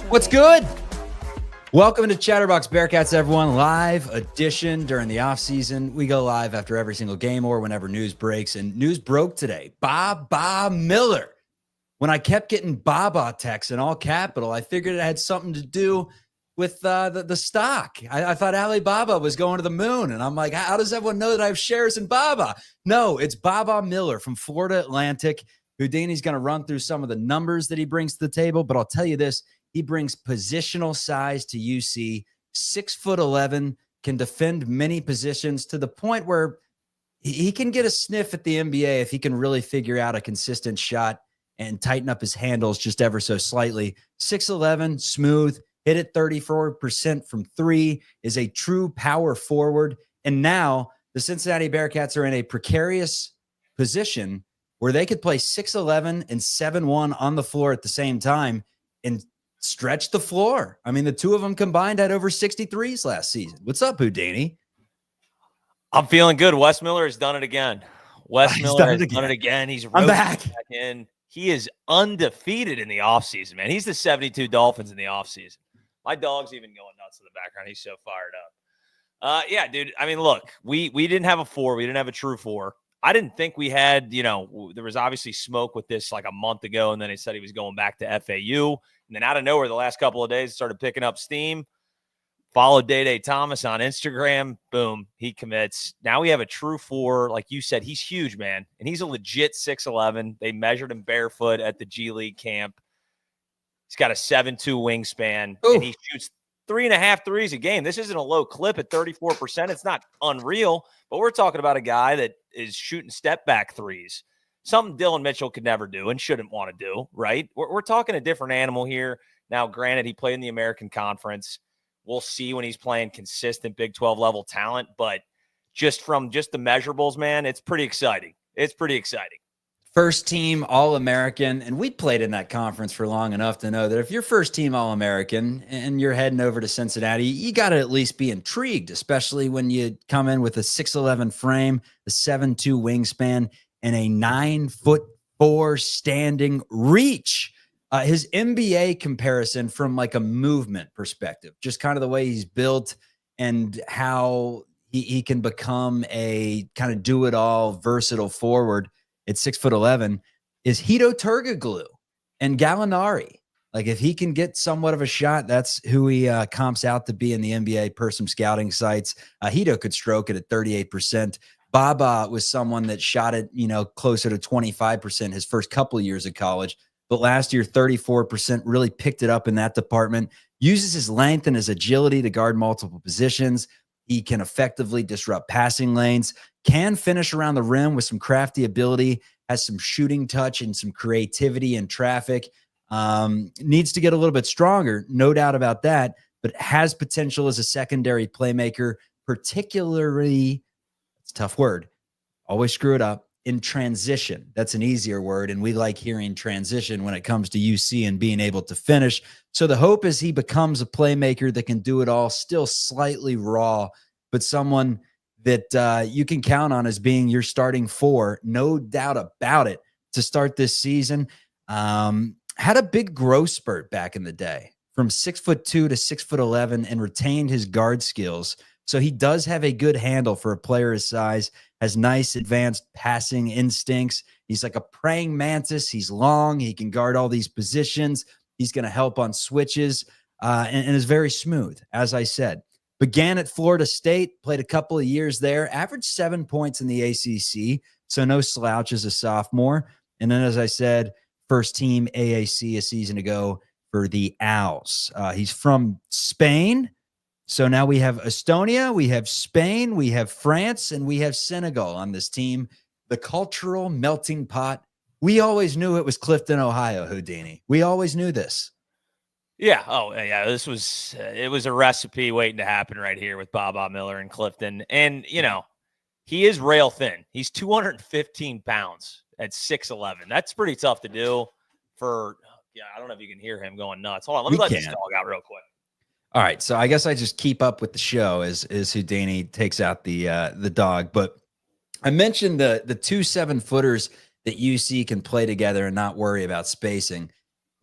What's good? Welcome to Chatterbox Bearcats, everyone. Live edition during the offseason. We go live after every single game or whenever news breaks. And news broke today. Wes Miller. When I kept getting Baba texts in all capital, I figured it had something to do with the stock. I thought Alibaba was going to the moon. And I'm like, how does everyone know that I have shares in Baba? No, it's Wes Miller from Florida Atlantic. Houdini's going to run through some of the numbers that he brings to the table. But I'll tell you this. He brings positional size to UC, 6'11", can defend many positions to the point where he can get a sniff at the NBA if he can really figure out a consistent shot and tighten up his handles just ever so slightly. 6'11", smooth, hit it 34% from three, is a true power forward. And now the Cincinnati Bearcats are in a precarious position where they could play 6'11" and 7'1" on the floor at the same time and stretch the floor. I mean, the two of them combined had over 63s last season. What's up, Houdini? I'm feeling good. Wes Miller has done it again. Wes Miller has done it again. He's back in. He is undefeated in the offseason, man. He's the 72 Dolphins in the offseason. My dog's even going nuts in the background. He's so fired up. Yeah, dude. I mean, look, we didn't have a four. We didn't have a true four. I didn't think we had, there was obviously smoke with this like a month ago, and then he said he was going back to FAU. And then out of nowhere, the last couple of days, started picking up steam. Followed Day Thomas on Instagram. Boom, he commits. Now we have a true four. Like you said, he's huge, man. And he's a legit 6'11". They measured him barefoot at the G League camp. He's got a 7'2" wingspan. Ooh. And he shoots 3.5 threes a game. This isn't a low clip at 34%. It's not unreal, but we're talking about a guy that is shooting step-back threes. Something Dylan Mitchell could never do and shouldn't want to do, right? We're talking a different animal here. Now, granted, he played in the American Conference. We'll see when he's playing consistent Big 12 level talent, but just from the measurables, man, it's pretty exciting. It's pretty exciting. First team All-American, and we played in that conference for long enough to know that if you're first team All-American and you're heading over to Cincinnati, you got to at least be intrigued, especially when you come in with a 6'11" frame, a 7'2" wingspan, and a 9'4" standing reach. His NBA comparison from like a movement perspective, just kind of the way he's built and how he can become a kind of do-it-all versatile forward at 6'11", is Hedo Turkoglu and Gallinari. Like if he can get somewhat of a shot, that's who he comps out to be in the NBA per some scouting sites. Hedo could stroke it at 38%. Baba was someone that shot it, closer to 25% his first couple of years of college. But last year, 34% really picked it up in that department. Uses his length and his agility to guard multiple positions. He can effectively disrupt passing lanes, can finish around the rim with some crafty ability, has some shooting touch and some creativity in traffic. Needs to get a little bit stronger, no doubt about that, but has potential as a secondary playmaker, particularly, it's a tough word, always screw it up, in transition. That's an easier word, and we like hearing transition when it comes to UC and being able to finish. So the hope is he becomes a playmaker that can do it all, still slightly raw, but someone that you can count on as being your starting four, no doubt about it, to start this season. Had a big growth spurt back in the day from 6'2" to 6'11" and retained his guard skills. So he does have a good handle for a player his size, has nice advanced passing instincts. He's like a praying mantis. He's long. He can guard all these positions. He's going to help on switches and is very smooth, as I said. Began at Florida State, played a couple of years there, averaged 7 points in the ACC, so no slouch as a sophomore. And then, as I said, first team AAC a season ago for the Owls. He's from Spain. So now we have Estonia, we have Spain, we have France, and we have Senegal on this team. The cultural melting pot. We always knew it was Clifton, Ohio, Houdini. We always knew this. Yeah. Oh, yeah. It was a recipe waiting to happen right here with Wes Miller and Clifton. And, he is rail thin. He's 215 pounds at 6'11". That's pretty tough to do for, I don't know if you can hear him going nuts. Hold on. Let me let this dog out real quick. All right, so I guess I just keep up with the show as Houdini takes out the dog. But I mentioned the 2 7-footers that UC can play together and not worry about spacing.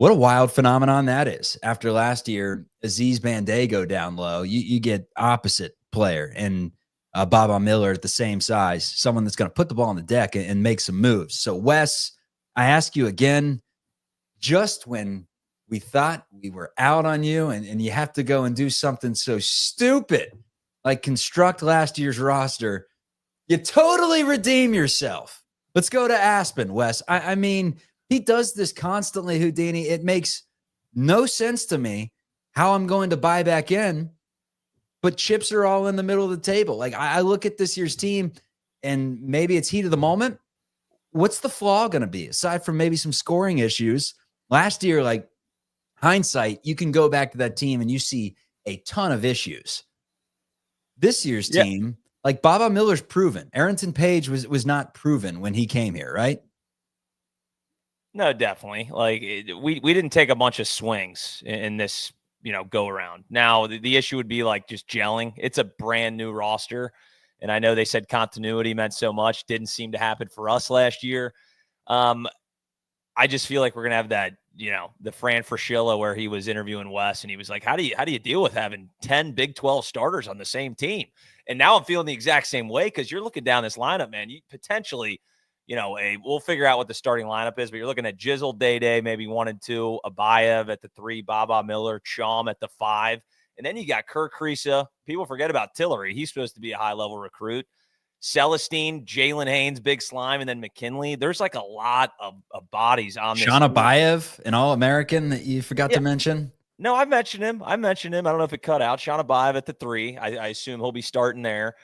What a wild phenomenon that is. After last year, Aziz Banday go down low. You get opposite player and Baba Miller at the same size, someone that's going to put the ball on the deck and make some moves. So, Wes, I ask you again, just when we thought we were out on you and you have to go and do something so stupid like construct last year's roster, you totally redeem yourself. Let's go to Aspen, Wes. I mean, he does this constantly, Houdini. It makes no sense to me how I'm going to buy back in, but chips are all in the middle of the table. Like I look at this year's team and maybe it's heat of the moment. What's the flaw going to be aside from maybe some scoring issues? Last year, like hindsight, you can go back to that team and you see a ton of issues. This year's team, like Baba Miller's proven. Arrington Page was not proven when he came here, right? No, definitely. Like we didn't take a bunch of swings in this, go around. Now the issue would be like just gelling. It's a brand new roster. And I know they said continuity meant so much. Didn't seem to happen for us last year. I just feel like we're gonna have that, the Fran Fraschilla where he was interviewing Wes and he was like, How do you deal with having 10 Big 12 starters on the same team? And now I'm feeling the exact same way because you're looking down this lineup, man. You potentially, we'll figure out what the starting lineup is, but you're looking at Jizzle, Day, maybe 1 and 2, Abayev at the 3, Baba Miller, Chom at the 5. And then you got Kirk Kriisa. People forget about Tillery. He's supposed to be a high-level recruit. Celestine, Jalen Haynes, Big Slime, and then McKinley. There's like a lot of bodies on this. Sean Abayev, an All-American that you forgot to mention. No, I mentioned him. I don't know if it cut out. Sean Abayev at the 3. I assume he'll be starting there.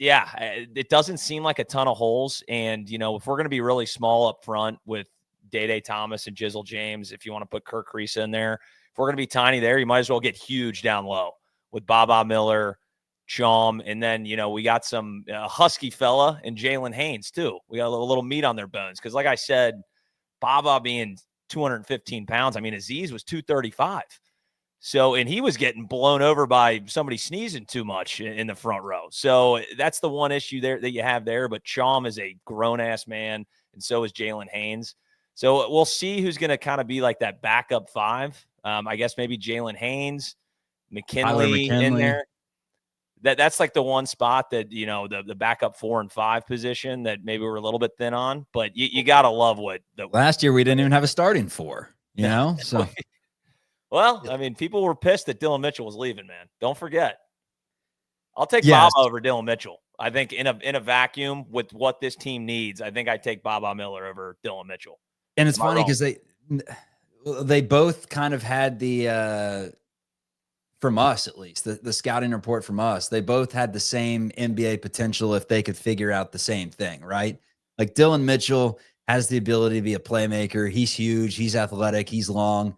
It doesn't seem like a ton of holes. And, if we're going to be really small up front with Day Thomas and Jizzle James, if you want to put Kirk Kriisa in there, if we're going to be tiny there, you might as well get huge down low with Baba Miller, Chom, and then, we got some husky fella and Jalen Haynes too. We got a little meat on their bones because, like I said, Baba being 215 pounds, I mean, Aziz was 235. So, and he was getting blown over by somebody sneezing too much in the front row. So that's the one issue there that you have there. But Chom is a grown-ass man, and so is Jalen Haynes. So we'll see who's going to kind of be like that backup 5. I guess maybe Jalen Haynes, McKinley in there. That's like the one spot that, the backup 4 and 5 position that maybe we're a little bit thin on. But you got to love what last year we didn't even have a starting 4, so. Well, I mean, people were pissed that Dylan Mitchell was leaving, man. Don't forget. I'll take Baba over Dylan Mitchell. I think in a vacuum with what this team needs, I think I'd take Baba Miller over Dylan Mitchell. And it's funny because they both kind of had the from us at least, the scouting report from us, they both had the same NBA potential if they could figure out the same thing, right? Like Dylan Mitchell has the ability to be a playmaker. He's huge. He's athletic. He's long.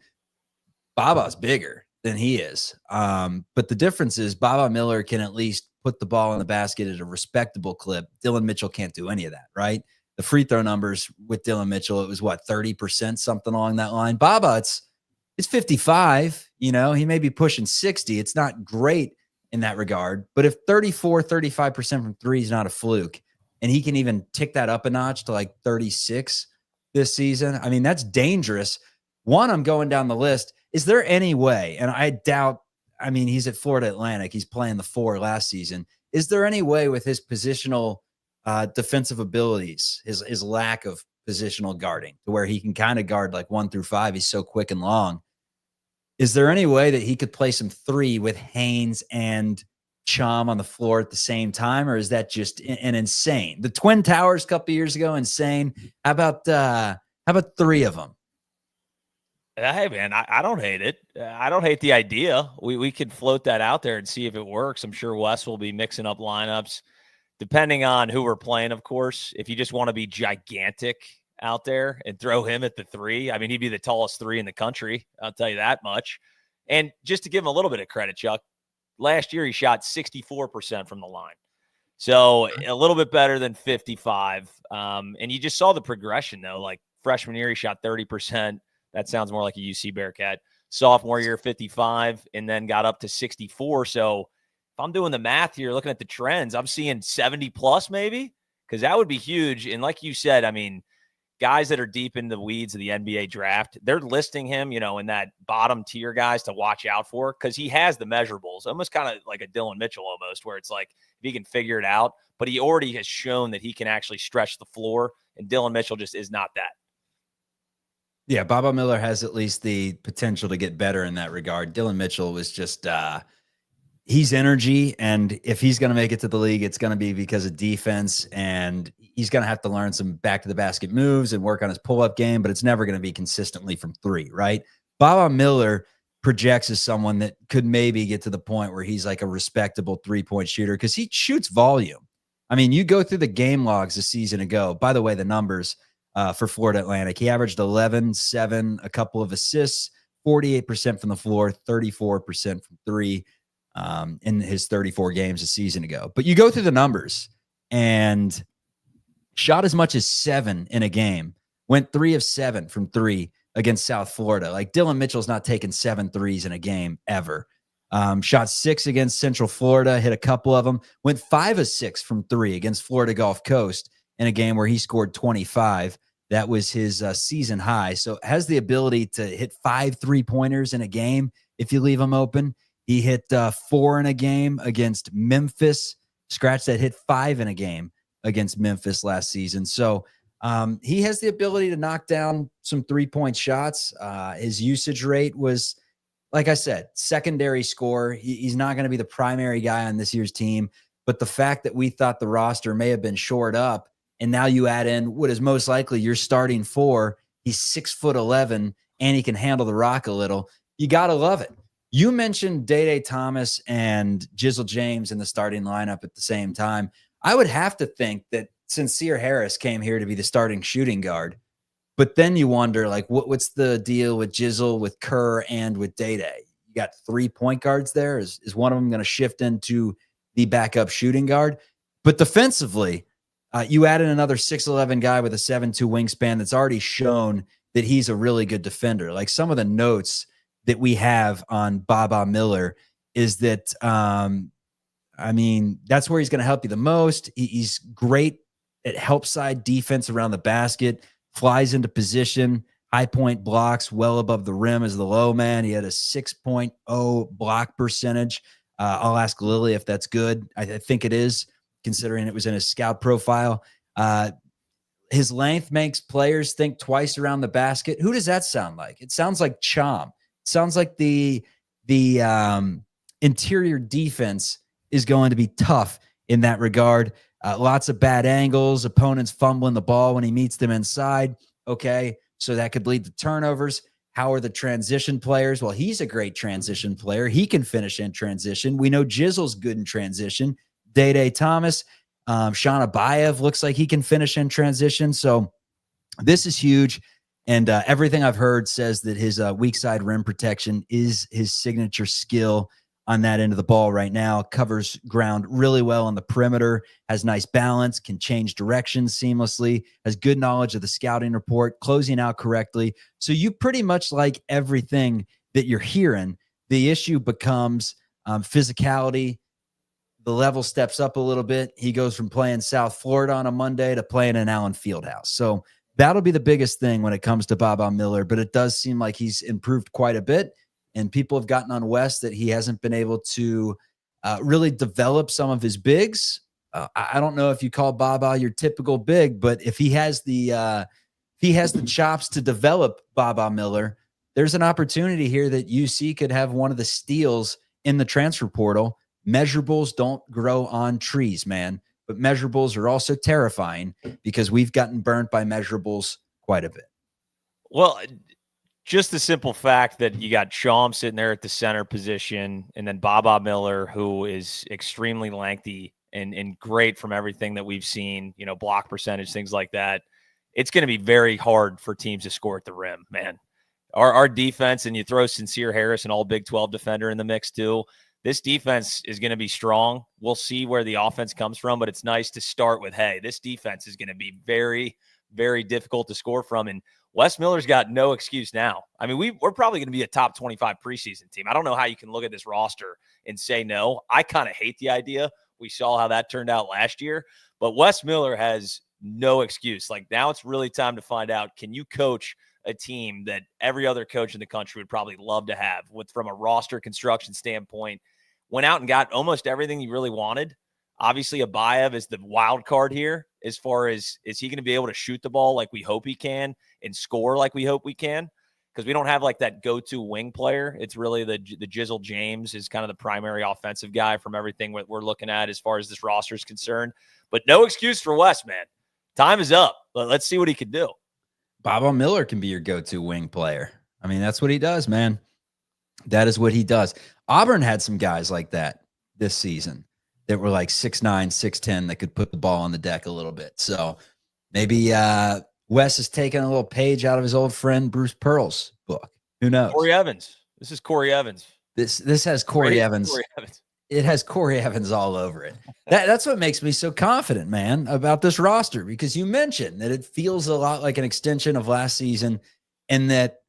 Baba's bigger than he is. But the difference is Baba Miller can at least put the ball in the basket at a respectable clip. Dylan Mitchell can't do any of that, right? The free throw numbers with Dylan Mitchell, it was 30%, something along that line. Baba, it's 55, he may be pushing 60. It's not great in that regard. But if 35% from 3 is not a fluke, and he can even tick that up a notch to like 36 this season, I mean, that's dangerous. One, I'm going down the list. Is there any way, and I doubt, I mean, he's at Florida Atlantic. He's playing the 4 last season. Is there any way with his positional defensive abilities, his lack of positional guarding to where he can kind of guard like 1 through 5? He's so quick and long. Is there any way that he could play some 3 with Haynes and Chom on the floor at the same time? Or is that just an insane? The Twin Towers a couple years ago, insane. How about 3 of them? Hey, man, I don't hate it. I don't hate the idea. We could float that out there and see if it works. I'm sure Wes will be mixing up lineups depending on who we're playing, of course. If you just want to be gigantic out there and throw him at the 3, I mean, he'd be the tallest 3 in the country. I'll tell you that much. And just to give him a little bit of credit, Chuck, last year he shot 64% from the line. So a little bit better than 55. And you just saw the progression, though. Like freshman year, he shot 30%. That sounds more like a UC Bearcat. Sophomore year, 55, and then got up to 64. So if I'm doing the math here, looking at the trends, I'm seeing 70 plus maybe, because that would be huge. And like you said, I mean, guys that are deep in the weeds of the NBA draft, they're listing him, in that bottom tier guys to watch out for because he has the measurables, almost kind of like a Dylan Mitchell almost, where it's like if he can figure it out, but he already has shown that he can actually stretch the floor, and Dylan Mitchell just is not that. Yeah, Baba Miller has at least the potential to get better in that regard. Dylan Mitchell was just he's energy, and if he's going to make it to the league, it's going to be because of defense, and he's going to have to learn some back to the basket moves and work on his pull-up game, but it's never going to be consistently from three, right? Baba Miller projects as someone that could maybe get to the point where he's like a respectable three-point shooter because he shoots volume. I mean, you go through the game logs a season ago. By the way, the numbers for Florida Atlantic, he averaged 11, 7, a couple of assists, 48% from the floor, 34% from three. In his 34 games a season ago. But you go through the numbers and shot as much as 7 in a game, went 3 of 7 from 3 against South Florida. Like Dylan Mitchell's not taking 7 threes in a game ever. Shot 6 against Central Florida, hit a couple of them, went 5 of 6 from 3 against Florida Gulf Coast in a game where he scored 25. That was his season high. So has the ability to hit 5 3-pointers in a game if you leave him open. He hit 4 in a game against Memphis. Scratch that, hit 5 in a game against Memphis last season. So he has the ability to knock down some 3-point shots. His usage rate was, like I said, secondary scorer. He's not going to be the primary guy on this year's team. But the fact that we thought the roster may have been shored up, and now you add in what is most likely your starting 4, he's 6'11", and he can handle the rock a little. You got to love it. You mentioned Day Thomas and Jizzle James in the starting lineup at the same time. I would have to think that Sincere Harris came here to be the starting shooting guard. But then you wonder, like, what's the deal with Jizzle, with Kerr, and with Day? You got 3 point guards there. Is one of them going to shift into the backup shooting guard? But defensively, you added another 6'11" guy with a 7'2" wingspan that's already shown that he's a really good defender. Like some of the notes that we have on Baba Miller is that, that's where he's going to help you the most. He's great at help side defense around the basket, flies into position, high point blocks well above the rim as the low man. He had a 6.0 block percentage. I'll ask Lily if that's good. I think it is, considering it was in his scout profile. His length makes players think twice around the basket. Who does that sound like? It sounds like Chom. Sounds like the interior defense is going to be tough in that regard. Lots of bad angles, opponents fumbling the ball when he meets them inside. Okay, so that could lead to turnovers. How are the transition players? Well, he's a great transition player. He can finish in transition. We know Jizzle's good in transition. Day Thomas, Sean Abayev looks like he can finish in transition. So this is huge. And everything I've heard says that his weak side rim protection is his signature skill on that end of the ball right now. Covers ground really well on the perimeter, has nice balance, can change directions seamlessly, has good knowledge of the scouting report, closing out correctly. So you pretty much like everything that you're hearing. The issue becomes physicality. The level steps up a little bit. He goes from playing South Florida on a Monday to playing in Allen Fieldhouse. So that'll be the biggest thing when it comes to Baba Miller, but it does seem like he's improved quite a bit, and people have gotten on Wes that he hasn't been able to really develop some of his bigs. I don't know if you call Baba your typical big, but if he has the chops to develop Baba Miller, there's an opportunity here that UC could have one of the steals in the transfer portal. Measurables don't grow on trees, man. But measurables are also terrifying because we've gotten burnt by measurables quite a bit. Well, just the simple fact that you got Shawm sitting there at the center position, and then Baba Miller, who is extremely lengthy and great from everything that we've seen, block percentage, things like that. It's going to be very hard for teams to score at the rim, man. Our defense, and you throw Sincere Harris, an all Big 12 defender, in the mix too. This defense is going to be strong. We'll see where the offense comes from, but it's nice to start with, hey, this defense is going to be very, very difficult to score from. And Wes Miller's got no excuse now. I mean, we're probably going to be a top 25 preseason team. I don't know how you can look at this roster and say no. I kind of hate the idea. We saw how that turned out last year. But Wes Miller has no excuse. Like now it's really time to find out, can you coach a team that every other coach in the country would probably love to have from a roster construction standpoint? Went out and got almost everything he really wanted. Obviously, Abayev is the wild card here as far as, is he going to be able to shoot the ball like we hope he can and score like we hope we can? Because we don't have like that go-to wing player. It's really the Jizzle James is kind of the primary offensive guy from everything we're looking at as far as this roster is concerned. But no excuse for Wes, man. Time is up. Let's see what he can do. Bobo Miller can be your go-to wing player. I mean, that's what he does, man. That is what he does. Auburn had some guys like that this season that were like 6'9", 6'10", that could put the ball on the deck a little bit. So maybe Wes is taking a little page out of his old friend Bruce Pearl's book. Who knows? Corey Evans. This is Corey Evans. This has Corey Evans. Corey Evans. It has Corey Evans all over it. That's what makes me so confident, man, about this roster, because you mentioned that it feels a lot like an extension of last season, and that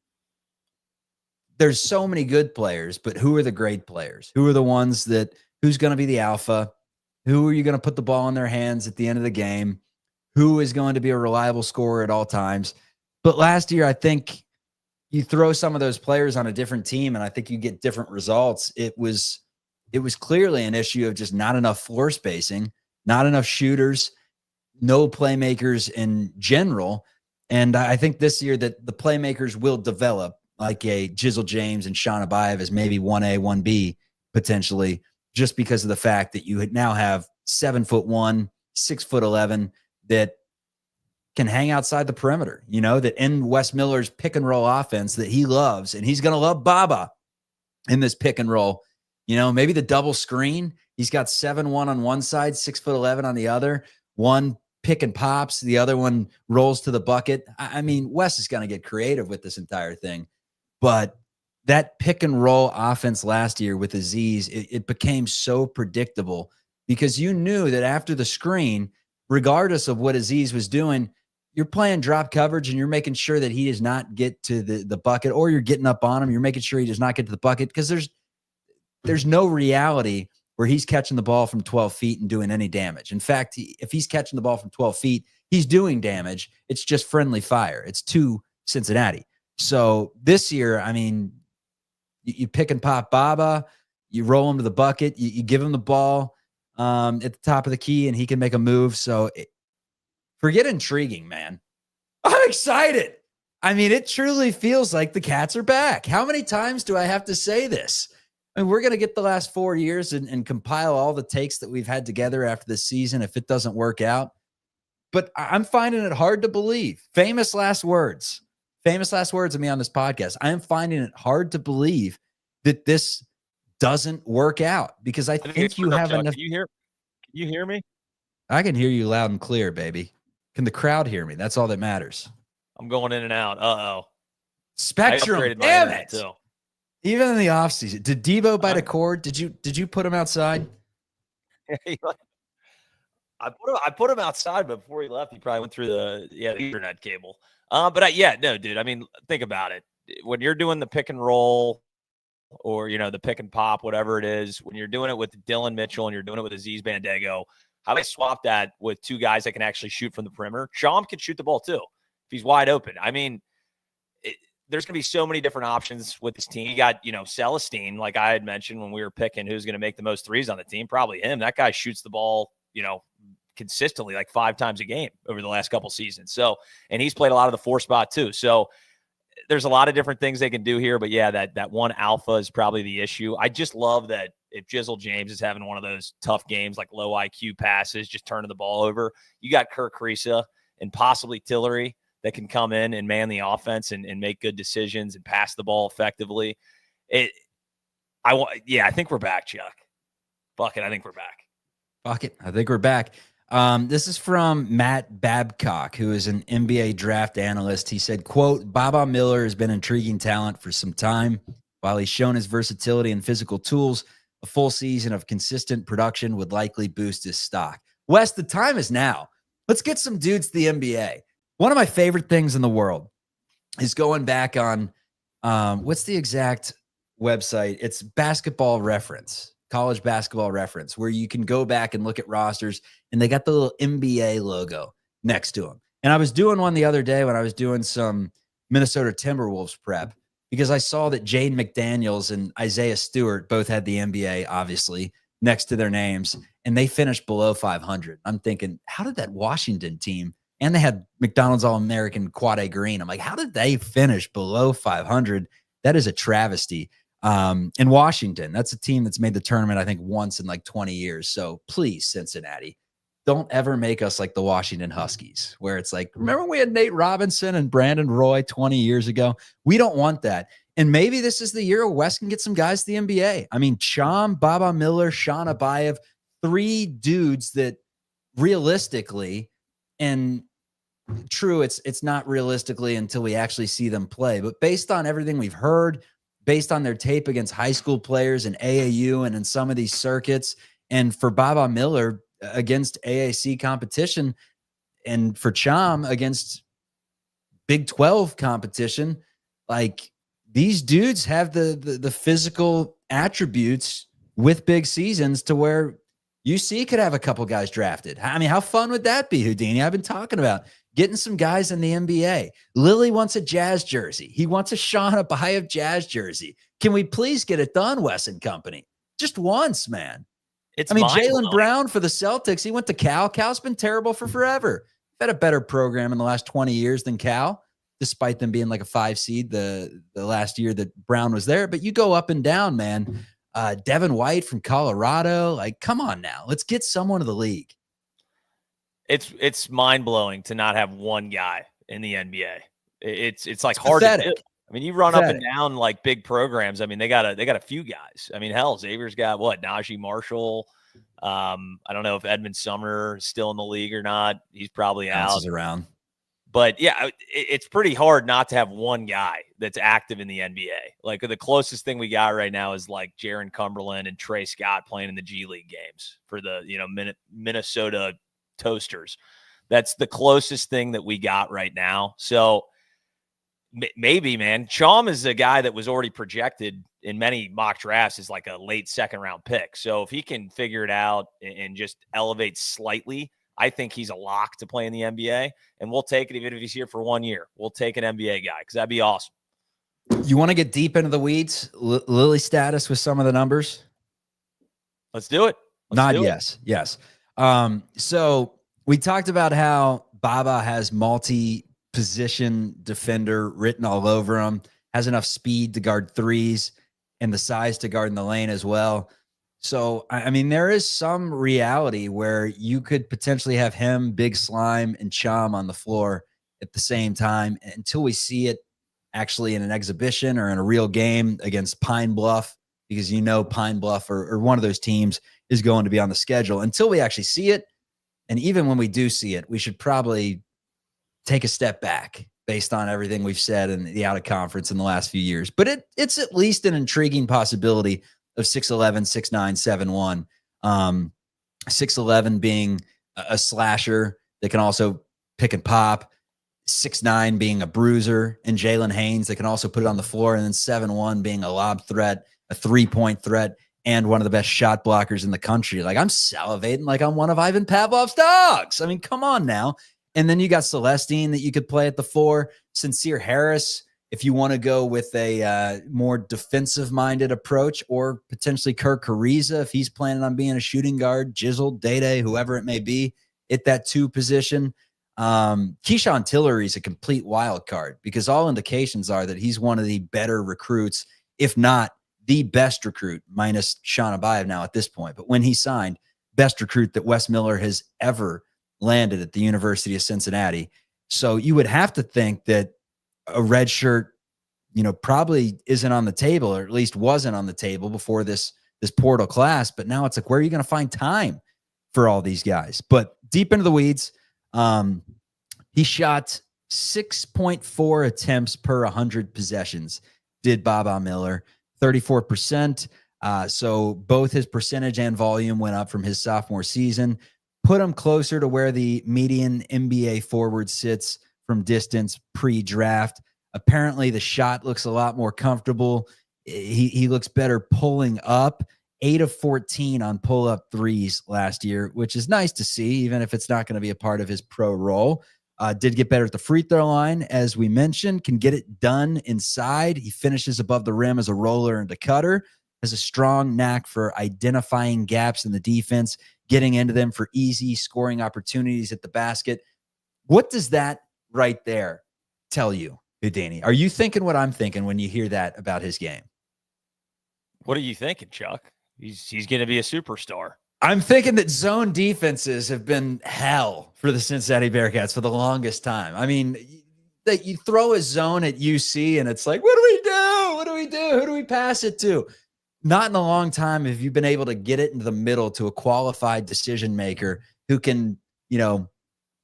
there's so many good players, but who are the great players? Who are the ones who's going to be the alpha? Who are you going to put the ball in their hands at the end of the game? Who is going to be a reliable scorer at all times? But last year, I think you throw some of those players on a different team, and I think you get different results. It was clearly an issue of just not enough floor spacing, not enough shooters, no playmakers in general. And I think this year that the playmakers will develop, like a Jizzle James and Sean Abayev as maybe 1A, 1B potentially, just because of the fact that you now have 7'1", 6'11" that can hang outside the perimeter, that in Wes Miller's pick and roll offense that he loves, and he's going to love Baba in this pick and roll. Maybe the double screen. He's got 7'1" on one side, 6'11" on the other. One pick and pops, the other one rolls to the bucket. I mean, Wes is going to get creative with this entire thing. But that pick and roll offense last year with Aziz, it became so predictable, because you knew that after the screen, regardless of what Aziz was doing, you're playing drop coverage and you're making sure that he does not get to the bucket, or you're getting up on him. You're making sure he does not get to the bucket, because there's no reality where he's catching the ball from 12 feet and doing any damage. In fact, if he's catching the ball from 12 feet, he's doing damage. It's just friendly fire. It's to Cincinnati. So this year, I mean, you pick and pop Baba, you roll him to the bucket, you give him the ball at the top of the key, and he can make a move. So forget intriguing, man. I'm excited. I mean, it truly feels like the Cats are back. How many times do I have to say this? I mean, we're going to get the last 4 years and compile all the takes that we've had together after this season if it doesn't work out. But I'm finding it hard to believe. Famous last words of me on this podcast. I am finding it hard to believe that this doesn't work out, because I think you have enough. Can you hear me? I can hear you loud and clear, baby. Can the crowd hear me? That's all that matters. I'm going in and out. Uh-oh. Spectrum, damn it. Too. Even in the offseason. Did Devo bite a cord? Did you put him outside? I put him outside, but before he left, he probably went through the Ethernet cable. No, dude. I mean, think about it. When you're doing the pick and roll, or the pick and pop, whatever it is, when you're doing it with Dylan Mitchell and you're doing it with Aziz Bandego, how they swap that with two guys that can actually shoot from the perimeter? Sham can shoot the ball too if he's wide open. I mean, there's going to be so many different options with this team. You got, Celestine, like I had mentioned when we were picking who's going to make the most threes on the team, probably him. That guy shoots the ball, consistently like 5 times a game over the last couple seasons. So, and he's played a lot of the 4 spot too. So there's a lot of different things they can do here, but yeah, that one alpha is probably the issue. I just love that if Jizzle James is having one of those tough games, like low IQ passes, just turning the ball over, you got Kirk Kriisa and possibly Tillery that can come in and man the offense and make good decisions and pass the ball effectively. I think we're back, Chuck. Fuck it. I think we're back. Fuck it. I think we're back. This is from Matt Babcock, who is an NBA draft analyst. He said, quote, Baba Miller has been intriguing talent for some time. While he's shown his versatility and physical tools, a full season of consistent production would likely boost his stock. Wes, the time is now. Let's get some dudes to the NBA. One of my favorite things in the world is going back on, what's the exact website? It's Basketball Reference, College Basketball Reference, where you can go back and look at rosters, and they got the little NBA logo next to him. And I was doing one the other day when I was doing some Minnesota Timberwolves prep, because I saw that Jaden McDaniels and Isaiah Stewart both had the NBA, obviously, next to their names, and they finished below 500. I'm thinking, how did that Washington team, and they had McDonald's All-American Quade Green, I'm like, how did they finish below 500? That is a travesty. In Washington, that's a team that's made the tournament, I think, once in like 20 years. So please, Cincinnati, don't ever make us like the Washington Huskies, where it's like, remember when we had Nate Robinson and Brandon Roy 20 years ago? We don't want that. And maybe this is the year where Wes can get some guys to the NBA. I mean, Cham, Baba Miller, Sean Abayev, 3 dudes that realistically, and true, it's not realistically until we actually see them play, but based on everything we've heard, based on their tape against high school players in AAU and in some of these circuits, and for Baba Miller against AAC competition, and for Cham against Big 12 competition, like, these dudes have the physical attributes with big seasons to where UC could have a couple guys drafted. I mean, how fun would that be, Houdini? I've been talking about getting some guys in the NBA. Lily wants a Jazz jersey. He wants a Sean Abayev Jazz jersey. Can we please get it done, Wes and company? Just once, man. Jaylen Brown for the Celtics, he went to Cal. Cal's been terrible for forever. Had a better program in the last 20 years than Cal, despite them being like a 5 seed the last year that Brown was there. But you go up and down, man. Devin White from Colorado. Like, come on now. Let's get someone to the league. It's mind-blowing to not have one guy in the NBA. It's like it's hard pathetic. to do. I mean, you run up and down like big programs. I mean, they got a few guys. I mean, hell, Xavier's got what? Najee Marshall. I don't know if Edmund Sumner is still in the league or not. He's probably out. Around. But yeah, it's pretty hard not to have one guy that's active in the NBA. Like, the closest thing we got right now is like Jaron Cumberland and Trey Scott playing in the G League games for the Minnesota Toasters. That's the closest thing that we got right now. So maybe, man, Cham is a guy that was already projected in many mock drafts as like a late 2nd round pick. So if he can figure it out and just elevate slightly, I think he's a lock to play in the NBA, and we'll take it even if he's here for 1 year. We'll take an NBA guy because that'd be awesome. You want to get deep into the weeds? Lily status with some of the numbers? Let's do it. Yes. So we talked about how Baba has multi-position defender written all over him, has enough speed to guard threes and the size to guard in the lane as well. So, I mean, there is some reality where you could potentially have him, Big Slime, and Cham on the floor at the same time until we see it actually in an exhibition or in a real game against Pine Bluff, because Pine Bluff or one of those teams is going to be on the schedule. Until we actually see it, and even when we do see it, we should probably take a step back based on everything we've said in the out of conference in the last few years. But it's at least an intriguing possibility of 6'11", 6'9", 7'1". 6'11" being a slasher that can also pick and pop, 6'9" being a bruiser, and Jalen Haynes that can also put it on the floor, and then 7'1" being a lob threat, a 3-point threat, and one of the best shot blockers in the country. Like, I'm salivating like I'm one of Ivan Pavlov's dogs. I mean, come on now. And then you got Celestine that you could play at the 4, Sincere Harris, if you want to go with a more defensive-minded approach, or potentially Kirk Ariza if he's planning on being a shooting guard, Jizzle, Day-Day, whoever it may be, at that 2 position. Keyshawn Tillery is a complete wild card because all indications are that he's one of the better recruits, if not the best recruit, minus Sean Abayev now at this point. But when he signed, best recruit that Wes Miller has ever landed at the University of Cincinnati. So you would have to think that a red shirt, probably isn't on the table, or at least wasn't on the table before this portal class. But now it's like, where are you going to find time for all these guys? But deep into the weeds, he shot 6.4 attempts per 100 possessions, did Baba Miller, 34%. So both his percentage and volume went up from his sophomore season, put him closer to where the median NBA forward sits from distance pre-draft. Apparently the shot looks a lot more comfortable. He looks better pulling up 8 of 14 on pull-up threes last year, which is nice to see, even if it's not going to be a part of his pro role. Did get better at the free throw line, as we mentioned, can get it done inside. He finishes above the rim as a roller and a cutter, has a strong knack for identifying gaps in the defense, getting into them for easy scoring opportunities at the basket. What does that right there tell you, Houdini? Are you thinking what I'm thinking when you hear that about his game? What are you thinking, Chuck? He's going to be a superstar. I'm thinking that zone defenses have been hell for the Cincinnati Bearcats for the longest time. I mean, that you throw a zone at UC and it's like, what do we do? What do we do? Who do we pass it to? Not in a long time have you been able to get it into the middle to a qualified decision maker who can,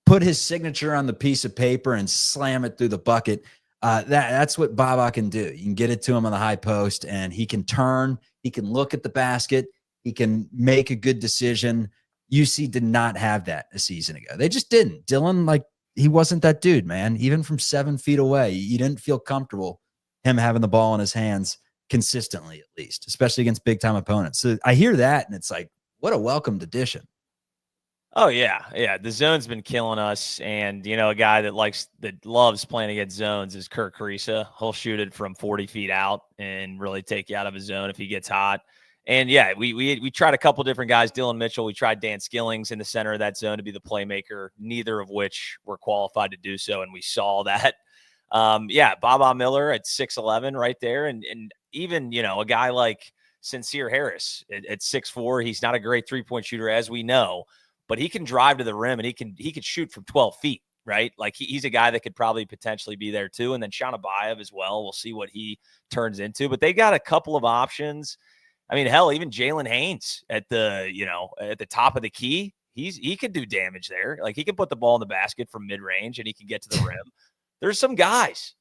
put his signature on the piece of paper and slam it through the bucket. That's what Baba can do. You can get it to him on the high post, and he can turn. He can look at the basket. He can make a good decision. UC did not have that a season ago. They just didn't. Dylan, he wasn't that dude, man. Even from 7 feet away, you didn't feel comfortable him having the ball in his hands consistently, at least, especially against big-time opponents. So I hear that, and it's like, what a welcomed addition. Oh, yeah. Yeah. The zone's been killing us. And, a guy that loves playing against zones is Kirk Carissa. He'll shoot it from 40 feet out and really take you out of his zone if he gets hot. And, yeah, we tried a couple different guys. Dylan Mitchell, we tried Dan Skillings in the center of that zone to be the playmaker, neither of which were qualified to do so, and we saw that. Baba Miller at 6'11" right there. And even, a guy like Sincere Harris at 6'4", he's not a great three-point shooter, as we know. But he can drive to the rim, and he could shoot from 12 feet, right? He's a guy that could probably potentially be there too. And then Shanabayev as well. We'll see what he turns into. But they got a couple of options. I mean, hell, even Jalen Haynes at the top of the key, he could do damage there. He can put the ball in the basket from mid-range, and he can get to the rim. There's some guys.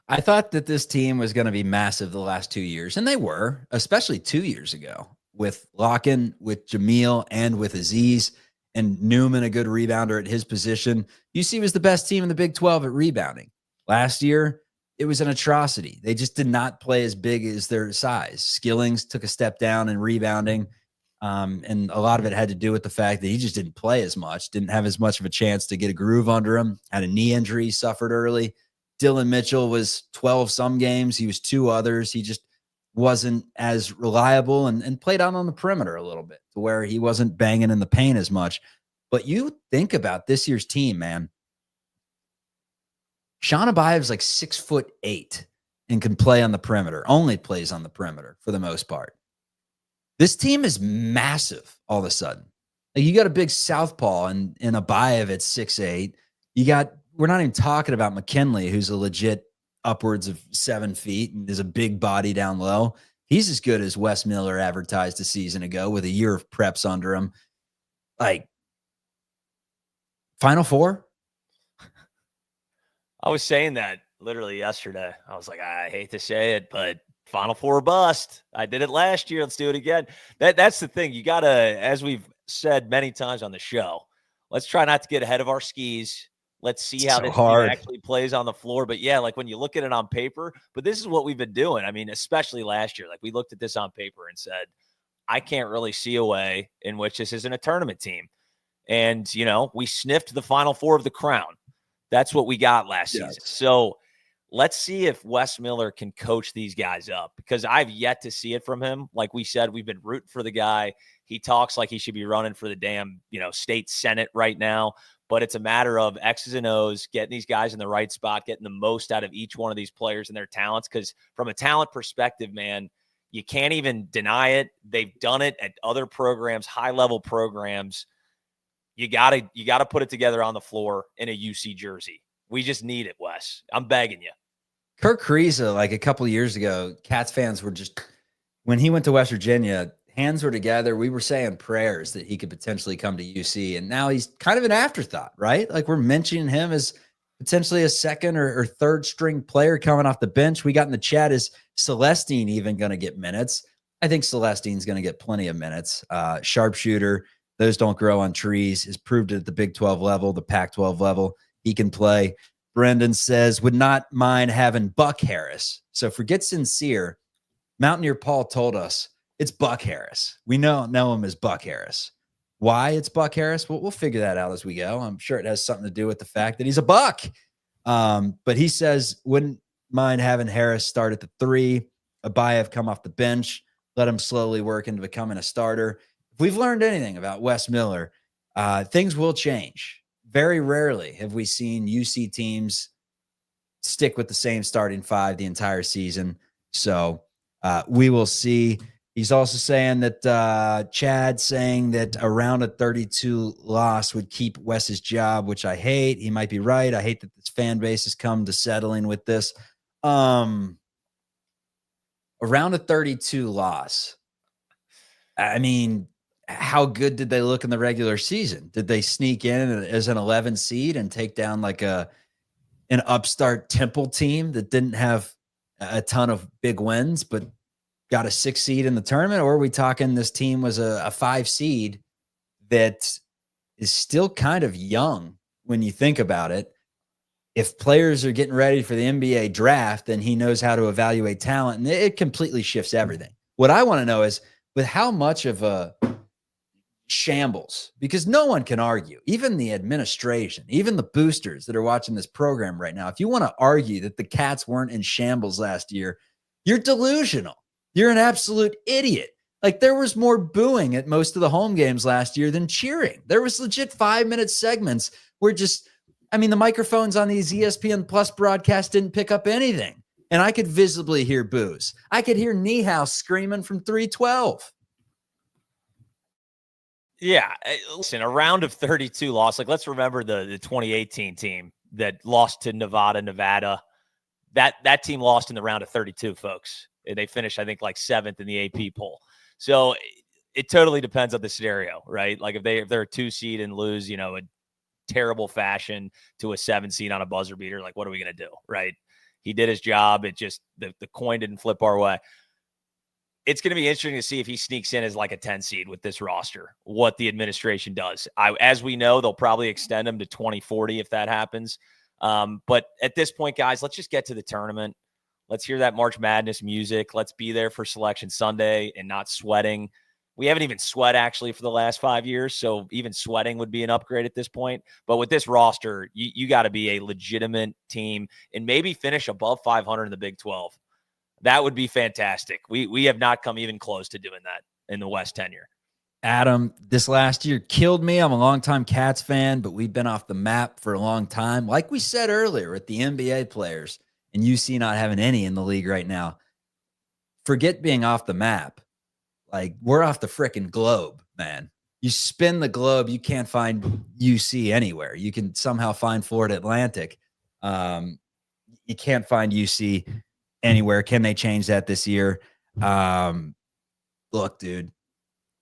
I thought that this team was going to be massive the last 2 years, and they were, especially 2 years ago. With Locken, with Jamil, and with Aziz, and Newman, a good rebounder at his position. UC was the best team in the Big 12 at rebounding. Last year, it was an atrocity. They just did not play as big as their size. Skillings took a step down in rebounding, and a lot of it had to do with the fact that he just didn't play as much, didn't have as much of a chance to get a groove under him, had a knee injury, suffered early. Dylan Mitchell was 12 some games. He was 2 others. He just wasn't as reliable and played out on the perimeter a little bit to where he wasn't banging in the paint as much. But you think about this year's team, man. Shanabayev is 6'8" and can play on the perimeter, only plays on the perimeter for the most part. This team is massive all of a sudden. You got a big southpaw in Abayev at 6'8". We're not even talking about McKinley, who's a legit upwards of 7 feet and is a big body down low. He's as good as Wes Miller advertised a season ago with a year of preps under him. Final Four? I was saying that literally yesterday. I was like, I hate to say it, but Final Four bust. I did it last year. Let's do it again. That's the thing. You got to, as we've said many times on the show, let's try not to get ahead of our skis. Let's see how this team actually plays on the floor. But yeah, when you look at it on paper, but this is what we've been doing. I mean, especially last year, we looked at this on paper and said, I can't really see a way in which this isn't a tournament team. And, we sniffed the Final Four of the crown. That's what we got last season. So let's see if Wes Miller can coach these guys up, because I've yet to see it from him. Like we said, we've been rooting for the guy. He talks like he should be running for the damn, state Senate right now. But it's a matter of X's and O's, getting these guys in the right spot, getting the most out of each one of these players and their talents. Because from a talent perspective, man, you can't even deny it. They've done it at other programs, high-level programs. You gotta put it together on the floor in a UC jersey. We just need it, Wes. I'm begging you. Kirk Carissa, a couple of years ago, Cats fans were just, when he went to West Virginia, hands were together. We were saying prayers that he could potentially come to UC. And now he's kind of an afterthought, right? We're mentioning him as potentially a second or third string player coming off the bench. We got in the chat, is Celestine even going to get minutes? I think Celestine's going to get plenty of minutes. Sharpshooter, those don't grow on trees, has proved it at the Big 12 level, the Pac-12 level. He can play. Brendan says, would not mind having Buck Harris. So forget Sincere. Mountaineer Paul told us it's Buck Harris. We know him as Buck Harris. Why it's Buck Harris? We'll figure that out as we go. I'm sure it has something to do with the fact that he's a Buck. But he says wouldn't mind having Harris start at the 3, Abayev come off the bench, let him slowly work into becoming a starter. If we've learned anything about Wes Miller, things will change. Very rarely have we seen UC teams stick with the same starting 5 the entire season. So we will see. He's also saying that Chad saying that around a 32 loss would keep Wes's job, which I hate. He might be right. I hate that this fan base has come to settling with this. Around a 32 loss. I mean, how good did they look in the regular season? Did they sneak in as an 11 seed and take down like an upstart Temple team that didn't have a ton of big wins, but got a 6 seed in the tournament? Or are we talking this team was a 5 seed that is still kind of young when you think about it? If players are getting ready for the NBA draft, then he knows how to evaluate talent, and it completely shifts everything. What I want to know is with how much of a shambles, because no one can argue, even the administration, even the boosters that are watching this program right now, if you want to argue that the Cats weren't in shambles last year, you're delusional. You're an absolute idiot. Like, there was more booing at most of the home games last year than cheering. There was legit 5-minute segments where the microphones on these ESPN Plus broadcasts didn't pick up anything. And I could visibly hear boos. I could hear Niehaus screaming from 312. Yeah. Listen, a round of 32 loss. Like, let's remember the 2018 team that lost to Nevada. That team lost in the round of 32, folks. They finished, I think, like 7th in the AP poll. So it totally depends on the scenario, right? Like if they're a 2 seed and lose, a terrible fashion to a 7 seed on a buzzer beater, like what are we going to do, right? He did his job. It just, the coin didn't flip our way. It's going to be interesting to see if he sneaks in as like a 10 seed with this roster, what the administration does. As we know, they'll probably extend him to 2040 if that happens. But at this point, guys, let's just get to the tournament. Let's hear that March Madness music. Let's be there for Selection Sunday and not sweating. We haven't even sweat actually for the last 5 years, so even sweating would be an upgrade at this point. But with this roster, you got to be a legitimate team and maybe finish above 500 in the Big 12. That would be fantastic. We have not come even close to doing that in the West tenure. Adam, this last year killed me. I'm a longtime Cats fan, but we've been off the map for a long time. Like we said earlier with the NBA players and UC not having any in the league right now. Forget being off the map. Like, we're off the freaking globe, man. You spin the globe, you can't find UC anywhere. You can somehow find Florida Atlantic. You can't find UC anywhere. Can they change that this year? Look, dude,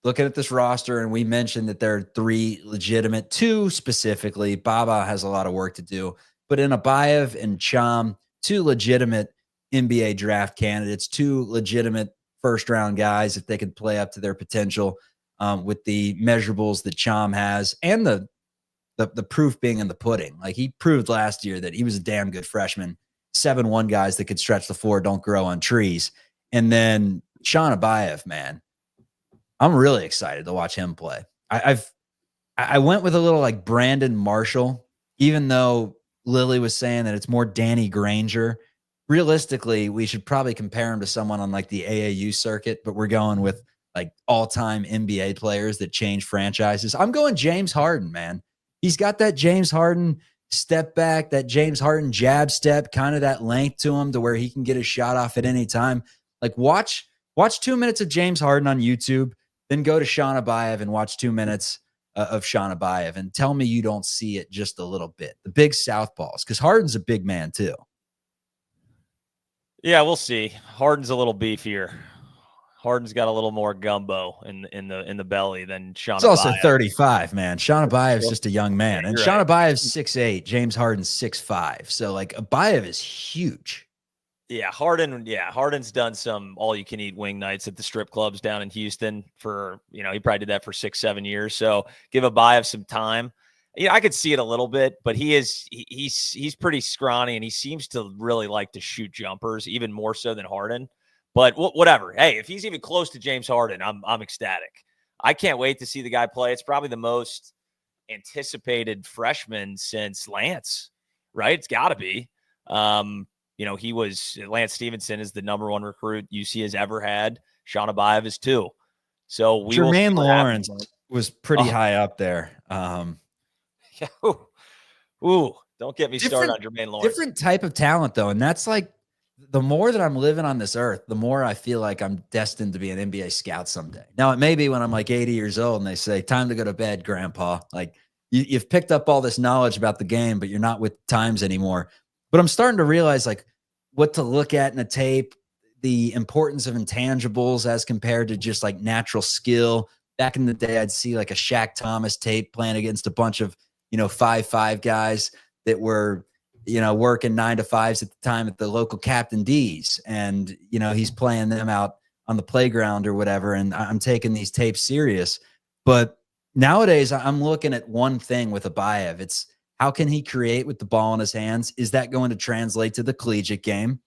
looking at this roster, and we mentioned that there are 3 legitimate, 2 specifically. Baba has a lot of work to do. But in Abayev and Cham, 2 legitimate NBA draft candidates, 2 legitimate first-round guys if they could play up to their potential with the measurables that Cham has, and the proof being in the pudding. Like, he proved last year that he was a damn good freshman. 7'1" guys that could stretch the floor don't grow on trees. And then Sean Abayev, man, I'm really excited to watch him play. I went with a little like Brandon Marshall, even though Lily was saying that it's more Danny Granger. Realistically, we should probably compare him to someone on like the AAU circuit, but we're going with like all-time NBA players that change franchises. I'm going James Harden, man. He's got that James Harden step back, that James Harden jab step, kind of that length to him to where he can get a shot off at any time. Like, watch 2 minutes of James Harden on YouTube, then go to Sean Abayev and watch 2 minutes of Sean Abayev and tell me you don't see it just a little bit. The big southpaws, because Harden's a big man too. Yeah, we'll see. Harden's a little beefier. Harden's got a little more gumbo in the belly than Sean Abayev. It's also 35, man. Sean Abayev's just a young man. And Sean Abayev's 6'8", James Harden's 6'5". So like Abayev is huge. Yeah, Harden's done some all-you-can-eat wing nights at the strip clubs down in Houston for, he probably did that for 6-7 years. So give Abayev some time. Yeah, I could see it a little bit, but he's pretty scrawny, and he seems to really like to shoot jumpers, even more so than Harden. But whatever. Hey, if he's even close to James Harden, I'm ecstatic. I can't wait to see the guy play. It's probably the most anticipated freshman since Lance, right? It's got to be. Lance Stevenson is the number one recruit UC has ever had. Sean Abayev is too. So we will see Jermaine what Lawrence happens. was pretty high up there. Ooh, don't get me started on Jermaine Lawrence. Different type of talent, though. And that's like, the more that I'm living on this earth, the more I feel like I'm destined to be an NBA scout someday. Now, it may be when I'm like 80 years old and they say, time to go to bed, grandpa. Like, you've picked up all this knowledge about the game, but you're not with times anymore. But I'm starting to realize, like, what to look at in a tape, the importance of intangibles as compared to just like natural skill. Back in the day, I'd see like a Shaq Thomas tape playing against a bunch of, 5'5" guys that were, working 9 to 5s at the time at the local Captain D's. And, he's playing them out on the playground or whatever. And I'm taking these tapes serious. But nowadays, I'm looking at one thing with Abayev. It's how can he create with the ball in his hands? Is that going to translate to the collegiate game?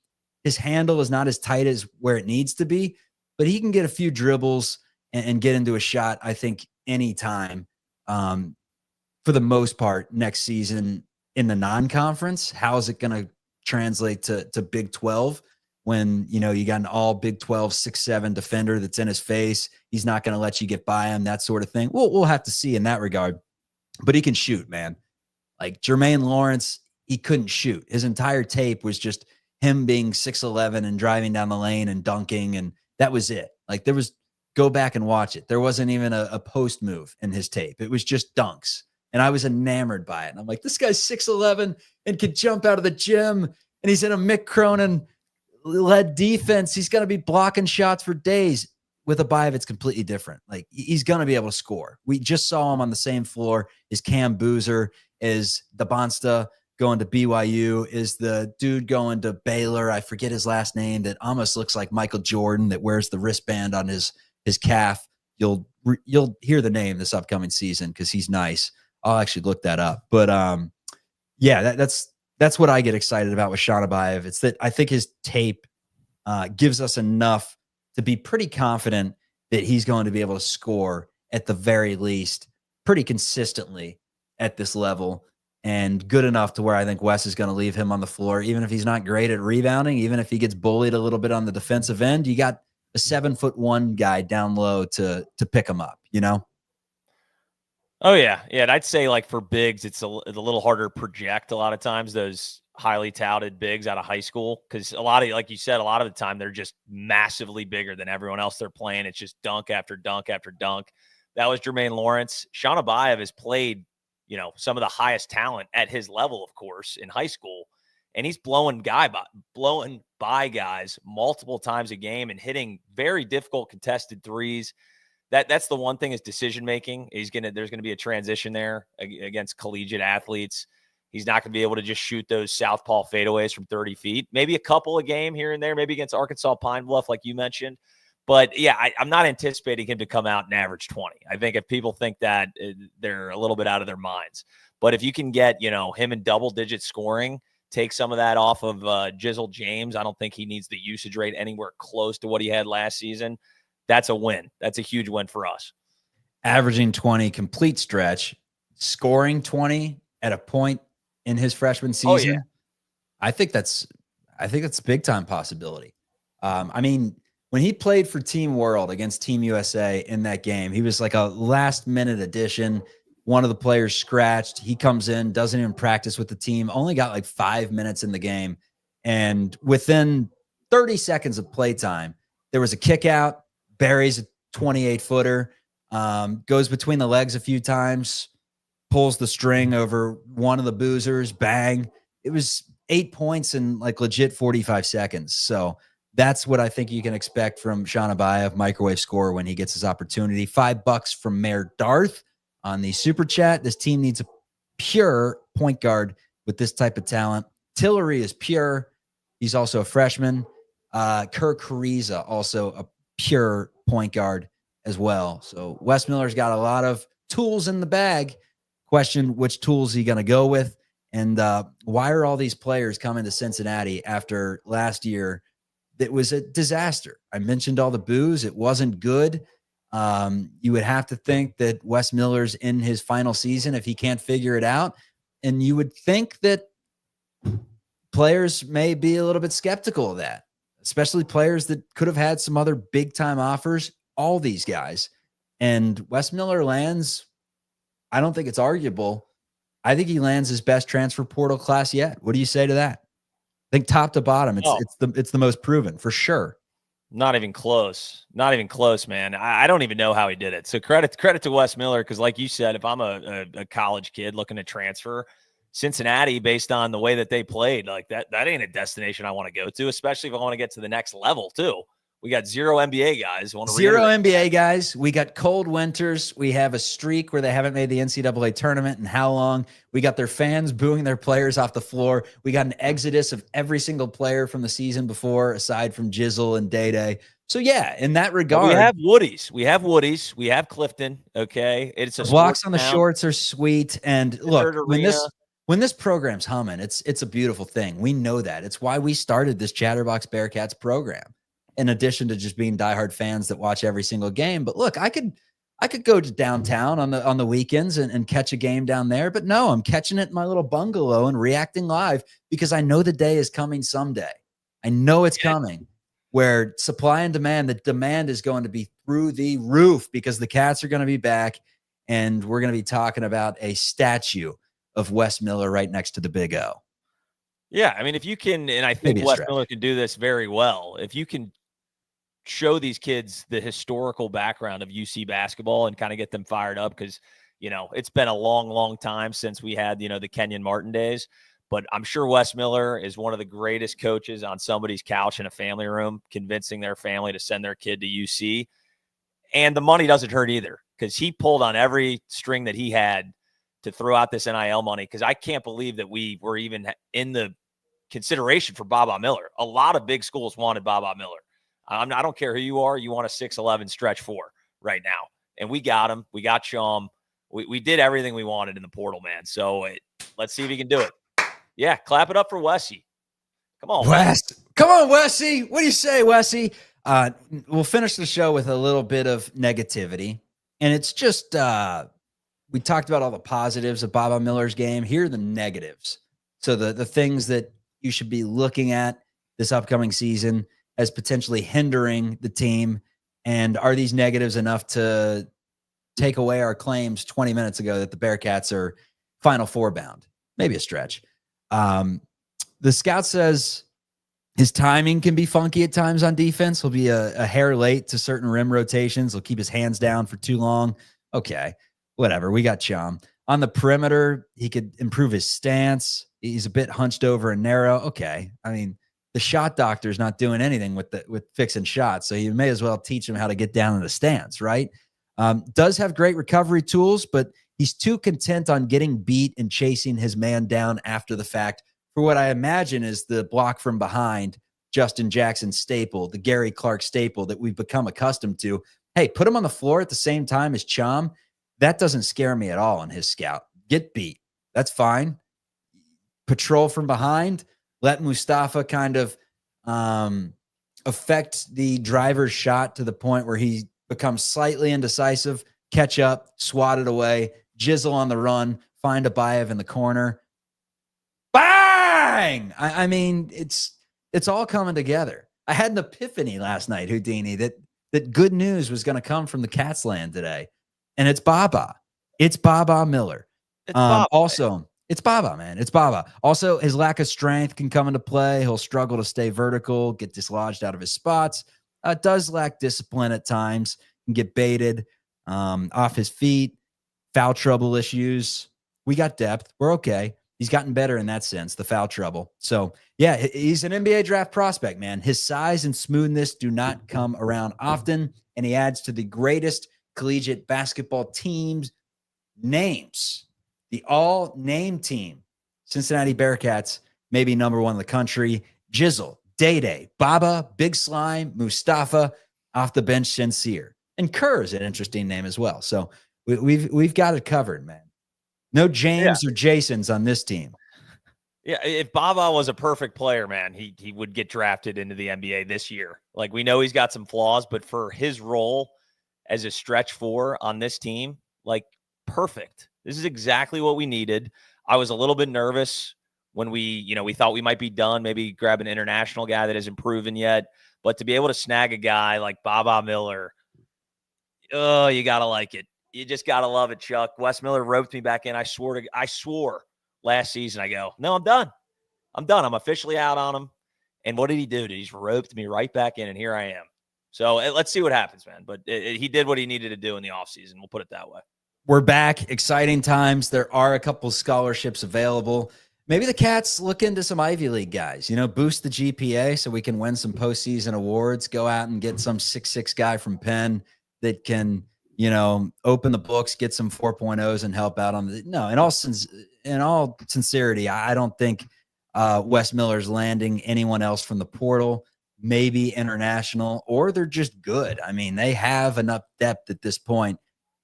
His handle is not as tight as where it needs to be, but he can get a few dribbles and get into a shot, I think, anytime. For the most part, next season in the non-conference, how is it going to translate to Big 12 when, you got an all Big 12 6'7" defender that's in his face? He's not going to let you get by him, that sort of thing. We'll have to see in that regard. But he can shoot, man. Like Jermaine Lawrence, he couldn't shoot. His entire tape was just him being 6'11" and driving down the lane and dunking, and that was it. Like go back and watch it. There wasn't even a post move in his tape. It was just dunks. And I was enamored by it. And I'm like, this guy's 6'11" and could jump out of the gym. And he's in a Mick Cronin-led defense. He's going to be blocking shots for days. With Abayev, it's completely different. Like, he's going to be able to score. We just saw him on the same floor as Cam Boozer, is Dabonsta going to BYU, is the dude going to Baylor. I forget his last name, that almost looks like Michael Jordan, that wears the wristband on his calf. You'll hear the name this upcoming season because he's nice. I'll actually look that up. But that's what I get excited about with Sean Abayev. It's that I think his tape gives us enough to be pretty confident that he's going to be able to score at the very least pretty consistently at this level, and good enough to where I think Wes is going to leave him on the floor, even if he's not great at rebounding, even if he gets bullied a little bit on the defensive end. You got a 7'1" guy down low to pick him up, Oh, yeah. Yeah, and I'd say, like, for bigs, it's a little harder to project a lot of times, those highly touted bigs out of high school, because a lot of, like you said, a lot of the time they're just massively bigger than everyone else they're playing. It's just dunk after dunk after dunk. That was Jermaine Lawrence. Sean Abayev has played, some of the highest talent at his level, of course, in high school, and he's blowing by guys multiple times a game and hitting very difficult contested threes. That's the one thing, is decision making. There's gonna be a transition there against collegiate athletes. He's not gonna be able to just shoot those southpaw fadeaways from 30 feet. Maybe a couple a game here and there, maybe against Arkansas Pine Bluff, like you mentioned. But yeah, I'm not anticipating him to come out and average 20. I think if people think that, they're a little bit out of their minds. But if you can get, him in double-digit scoring, take some of that off of Jizzle James. I don't think he needs the usage rate anywhere close to what he had last season. That's a win. That's a huge win for us. Averaging 20 complete stretch, scoring 20 at a point in his freshman season. Oh, yeah. I think that's a big time possibility. I mean, when he played for Team World against Team USA in that game, he was like a last minute addition. One of the players scratched. He comes in, doesn't even practice with the team, only got like 5 minutes in the game. And within 30 seconds of playtime, there was a kick out, buries a 28-footer, goes between the legs a few times, pulls the string over one of the boozers, bang. It was 8 points in like legit 45 seconds. So that's what I think you can expect from Sean Abayev, microwave scorer, when he gets his opportunity. $5 from Mayor Darth on the super chat. This team needs a pure point guard with this type of talent. Tillery is pure. He's also a freshman. Kirk Ariza, also a pure point guard as well. So Wes Miller's got a lot of tools in the bag. Question, which tools is he going to go with? And why are all these players coming to Cincinnati after last year that was a disaster. I mentioned all the boos. It wasn't good. You would have to think that Wes Miller's in his final season if he can't figure it out. And you would think that players may be a little bit skeptical of that, especially players that could have had some other big time offers, all these guys. And Wes Miller lands, I don't think it's arguable. I think he lands his best transfer portal class yet. What do you say to that? I think top to bottom, it's the most proven for sure. Not even close. Not even close, man. I don't even know how he did it. So credit to Wes Miller, because like you said, if I'm a college kid looking to transfer, Cincinnati, based on the way that they played, like that ain't a destination I want to go to, especially if I want to get to the next level too. We got zero NBA guys. Zero NBA guys. We got cold winters. We have a streak where they haven't made the NCAA tournament in how long? We got their fans booing their players off the floor. We got an exodus of every single player from the season before, aside from Jizzle and Day. So yeah, in that regard, we have Woodies. We have Clifton. Okay, it's a blocks on the shorts are sweet. And look, when this program's humming, it's a beautiful thing. We know that. It's why we started this Chatterbox Bearcats program, in addition to just being diehard fans that watch every single game. But look, I could go to downtown on the weekends and catch a game down there. But no, I'm catching it in my little bungalow and reacting live because I know the day is coming someday. I know it's coming where supply and demand, the demand is going to be through the roof because the Cats are going to be back and we're going to be talking about a statue of Wes Miller right next to the Big O. Yeah, I mean, if you can, and I think Wes Miller can do this very well, if you can show these kids the historical background of UC basketball and kind of get them fired up, because, you know, it's been a long, long time since we had, you know, the Kenyon Martin days. But I'm sure Wes Miller is one of the greatest coaches on somebody's couch in a family room, convincing their family to send their kid to UC. And the money doesn't hurt either, because he pulled on every string that he had to throw out this NIL money, because I can't believe that we were even in the consideration for Baba Miller. A lot of big schools wanted Baba Miller. I don't care who you are. You want a 6'11" stretch 4 right now. And we got him. We got Chum. We did everything we wanted in the portal, man. So let's see if he can do it. Yeah, clap it up for Wesy. Come on, Wes. Come on, Wesy. What do you say, Wesy? We'll finish the show with a little bit of negativity. And it's just, we talked about all the positives of Baba Miller's game. Here are the negatives. So the things that you should be looking at this upcoming season as potentially hindering the team. And are these negatives enough to take away our claims 20 minutes ago that the Bearcats are Final Four bound? Maybe a stretch. The scout says his timing can be funky at times on defense. He'll be a hair late to certain rim rotations. He'll keep his hands down for too long. Okay, whatever. We got Chum. On the perimeter, he could improve his stance. He's a bit hunched over and narrow. Okay. I mean, the shot doctor's not doing anything with fixing shots, so you may as well teach him how to get down in the stance, right? Does have great recovery tools, but he's too content on getting beat and chasing his man down after the fact for what I imagine is the block from behind Justin Jackson staple, the Gary Clark staple that we've become accustomed to. Hey, put him on the floor at the same time as Chum. That doesn't scare me at all on his scout. Get beat. That's fine. Patrol from behind. Let Mustafa kind of affect the driver's shot to the point where he becomes slightly indecisive, catch up, swat it away, Jizzle on the run, find Abayev in the corner. Bang! I mean, it's all coming together. I had an epiphany last night, Houdini, that good news was going to come from the Cats land today. And it's Baba. It's Baba Miller. It's Baba. Also, it's Baba, man. It's Baba. Also, his lack of strength can come into play. He'll struggle to stay vertical, get dislodged out of his spots. Does lack discipline at times, can get baited off his feet, foul trouble issues. We got depth. We're okay. He's gotten better in that sense, the foul trouble. So, yeah, he's an NBA draft prospect, man. His size and smoothness do not come around often, and he adds to the greatest collegiate basketball teams names. The all-name team, Cincinnati Bearcats, maybe number one in the country. Jizzle, Day, Baba, Big Slime, Mustafa, off the bench, Sincere. And Kerr is an interesting name as well. So we've got it covered, man. No James or Jasons on this team. Yeah, if Baba was a perfect player, man, he would get drafted into the NBA this year. Like, we know he's got some flaws, but for his role as a stretch four on this team, like, perfect. This is exactly what we needed. I was a little bit nervous when we thought we might be done, maybe grab an international guy that isn't proven yet. But to be able to snag a guy like Baba Miller, oh, you got to like it. You just got to love it, Chuck. Wes Miller roped me back in. I swore last season, I go, no, I'm done. I'm officially out on him. And what did he do? He's roped me right back in, and here I am. So let's see what happens, man. But he did what he needed to do in the offseason. We'll put it that way. We're back. Exciting times. There are a couple scholarships available. Maybe the Cats look into some Ivy League guys, boost the GPA so we can win some postseason awards, go out and get some 6'6" guy from Penn that can, open the books, get some 4.0s and help out on the, no, in all sincerity, I don't think Wes Miller's landing anyone else from the portal, maybe international, or they're just good. I mean, they have enough depth at this point,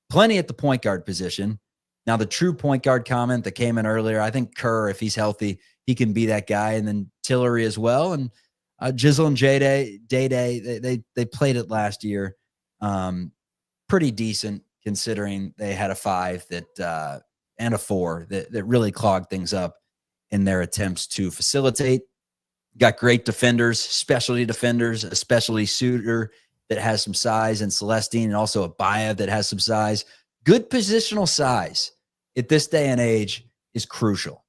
plenty at the point guard position. Now, the true point guard comment that came in earlier, I think Kerr, if he's healthy, he can be that guy. And then Tillery as well. And Jizzle and Day, they played it last year. Pretty decent considering they had a 5 that and a 4 that really clogged things up in their attempts to facilitate. Got great defenders, specialty defenders, especially Suter that has some size, and Celestine, and also a Bayev that has some size. Good positional size at this day and age is crucial.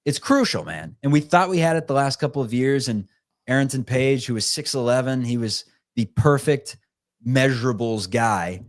It's crucial, man. And we thought we had it the last couple of years. And Arrington Page, who was 6'11", he was the perfect measurables guy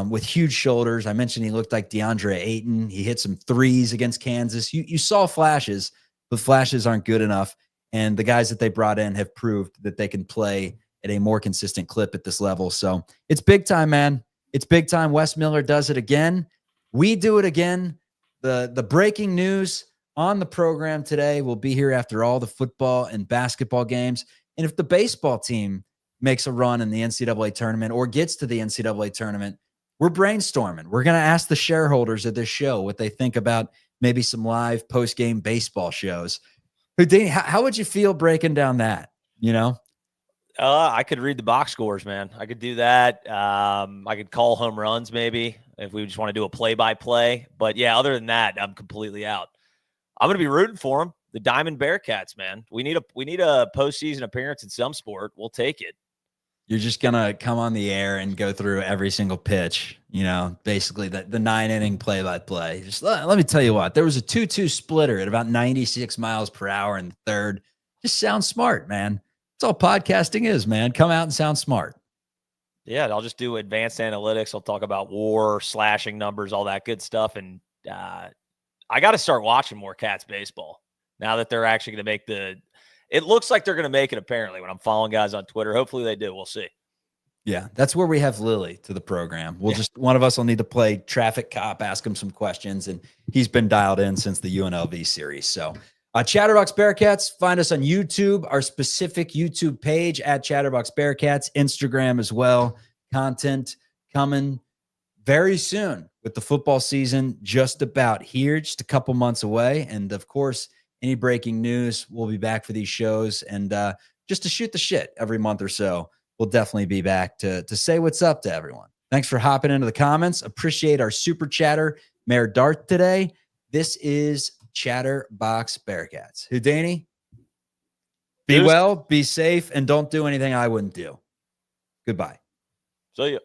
with huge shoulders. I mentioned he looked like DeAndre Ayton. He hit some threes against Kansas. You saw flashes, but flashes aren't good enough. And the guys that they brought in have proved that they can play at a more consistent clip at this level. So it's big time, man. It's big time. Wes Miller does it again. We do it again. The breaking news on the program today will be here after all the football and basketball games. And if the baseball team makes a run in the NCAA tournament or gets to the NCAA tournament, we're brainstorming. We're going to ask the shareholders of this show what they think about maybe some live post-game baseball shows. Houdini, how would you feel breaking down that, I could read the box scores, man. I could do that. I could call home runs maybe if we just want to do a play-by-play. But, yeah, other than that, I'm completely out. I'm going to be rooting for them, the Diamond Bearcats, man. We need a postseason appearance in some sport. We'll take it. You're just going to come on the air and go through every single pitch, basically the 9-inning play-by-play. Just let me tell you what. There was a 2-2 splitter at about 96 miles per hour in the third. Just sound smart, man. That's all podcasting is, man. Come out and sound smart. Yeah, I'll just do advanced analytics. I'll talk about WAR, slashing numbers, all that good stuff. And I got to start watching more Cats baseball now that they're actually going to make it looks like they're going to make it, apparently, when I'm following guys on Twitter. Hopefully they do. We'll see. Yeah, that's where we have Lily to the program. One of us will need to play traffic cop, ask him some questions, and he's been dialed in since the UNLV series. So Chatterbox Bearcats, find us on YouTube, our specific YouTube page at Chatterbox Bearcats, Instagram as well. Content coming very soon with the football season just about here, just a couple months away. And of course, any breaking news, we'll be back for these shows. And just to shoot the shit every month or so, we'll definitely be back to say what's up to everyone. Thanks for hopping into the comments. Appreciate our super chatter, Mayor Dart today. This is Chatterbox Bearcats. Houdini, be well, be safe, and don't do anything I wouldn't do. Goodbye. See ya.